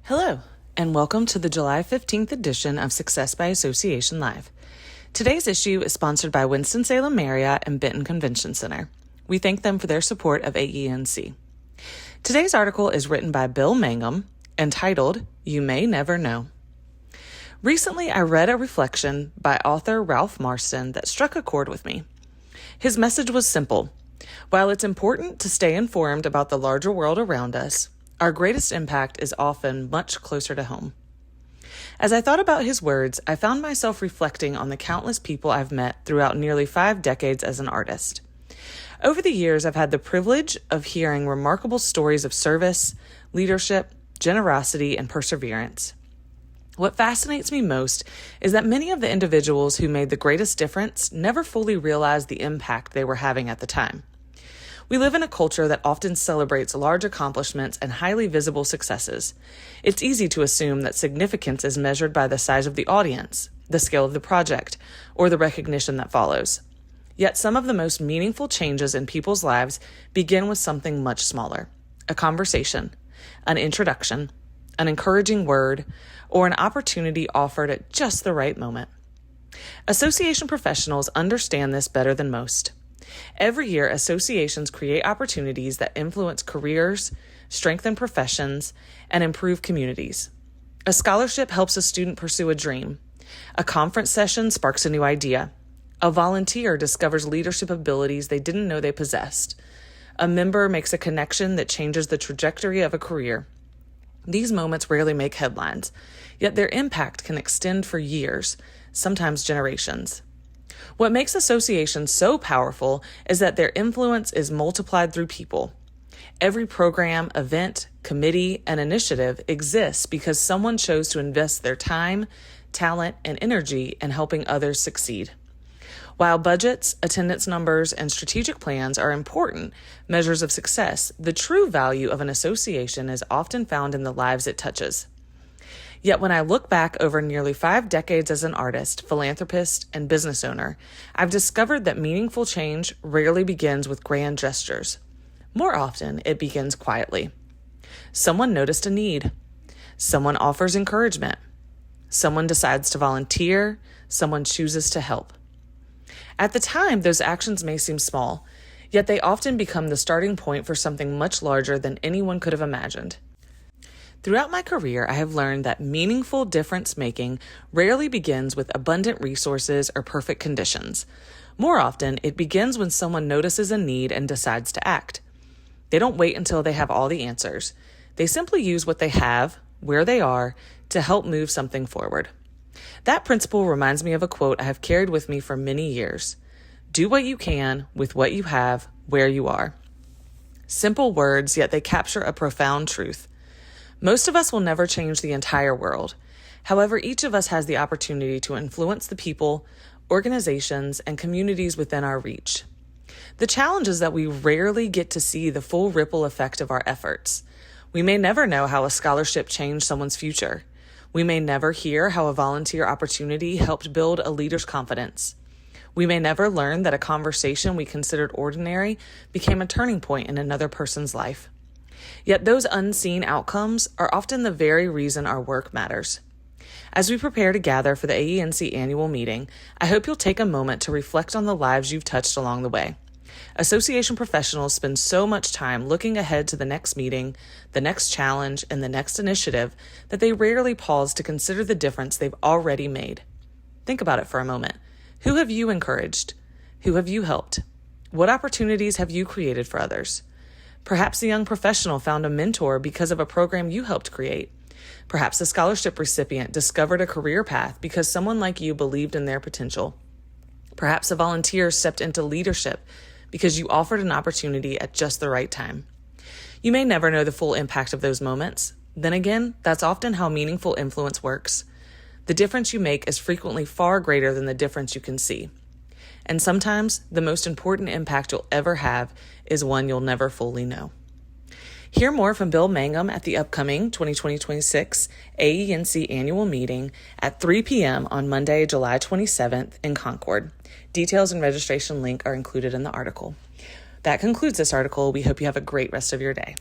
Hello, and welcome to the July 15th edition of Success by Association Live. Today's issue is sponsored by Winston-Salem Marriott and Benton Convention Center. We thank them for their support of AENC. Today's article is written by Bill Mangum, entitled, You May Never Know. Recently, I read a reflection by author Ralph Marston that struck a chord with me. His message was simple. While it's important to stay informed about the larger world around us, our greatest impact is often much closer to home. As I thought about his words, I found myself reflecting on the countless people I've met throughout nearly 5 decades as an artist. Over the years, I've had the privilege of hearing remarkable stories of service, leadership, generosity, and perseverance. What fascinates me most is that many of the individuals who made the greatest difference never fully realized the impact they were having at the time. We live in a culture that often celebrates large accomplishments and highly visible successes. It's easy to assume that significance is measured by the size of the audience, the scale of the project, or the recognition that follows. Yet some of the most meaningful changes in people's lives begin with something much smaller: a conversation, an introduction, an encouraging word, or an opportunity offered at just the right moment. Association professionals understand this better than most. Every year, associations create opportunities that influence careers, strengthen professions, and improve communities. A scholarship helps a student pursue a dream. A conference session sparks a new idea. A volunteer discovers leadership abilities they didn't know they possessed. A member makes a connection that changes the trajectory of a career. These moments rarely make headlines, yet their impact can extend for years, sometimes generations. What makes associations so powerful is that their influence is multiplied through people. Every program, event, committee, and initiative exists because someone chose to invest their time, talent, and energy in helping others succeed. While budgets, attendance numbers, and strategic plans are important measures of success, the true value of an association is often found in the lives it touches. Yet when I look back over nearly 5 decades as an artist, philanthropist, and business owner, I've discovered that meaningful change rarely begins with grand gestures. More often, it begins quietly. Someone noticed a need. Someone offers encouragement. Someone decides to volunteer. Someone chooses to help. At the time, those actions may seem small, yet they often become the starting point for something much larger than anyone could have imagined. Throughout my career, I have learned that meaningful difference-making rarely begins with abundant resources or perfect conditions. More often, it begins when someone notices a need and decides to act. They don't wait until they have all the answers. They simply use what they have, where they are, to help move something forward. That principle reminds me of a quote I have carried with me for many years. Do what you can with what you have, where you are. Simple words, yet they capture a profound truth. Most of us will never change the entire world. However, each of us has the opportunity to influence the people, organizations, and communities within our reach. The challenge is that we rarely get to see the full ripple effect of our efforts. We may never know how a scholarship changed someone's future. We may never hear how a volunteer opportunity helped build a leader's confidence. We may never learn that a conversation we considered ordinary became a turning point in another person's life. Yet those unseen outcomes are often the very reason our work matters. As we prepare to gather for the AENC annual meeting, I hope you'll take a moment to reflect on the lives you've touched along the way. Association professionals spend so much time looking ahead to the next meeting, the next challenge, and the next initiative that they rarely pause to consider the difference they've already made. Think about it for a moment. Who have you encouraged? Who have you helped? What opportunities have you created for others? Perhaps a young professional found a mentor because of a program you helped create. Perhaps a scholarship recipient discovered a career path because someone like you believed in their potential. Perhaps a volunteer stepped into leadership because you offered an opportunity at just the right time. You may never know the full impact of those moments. Then again, that's often how meaningful influence works. The difference you make is frequently far greater than the difference you can see. And sometimes the most important impact you'll ever have is one you'll never fully know. Hear more from Bill Mangum at the upcoming 2026 AENC annual meeting at 3 p.m. on Monday, July 27th in Concord. Details and registration link are included in the article. That concludes this article. We hope you have a great rest of your day.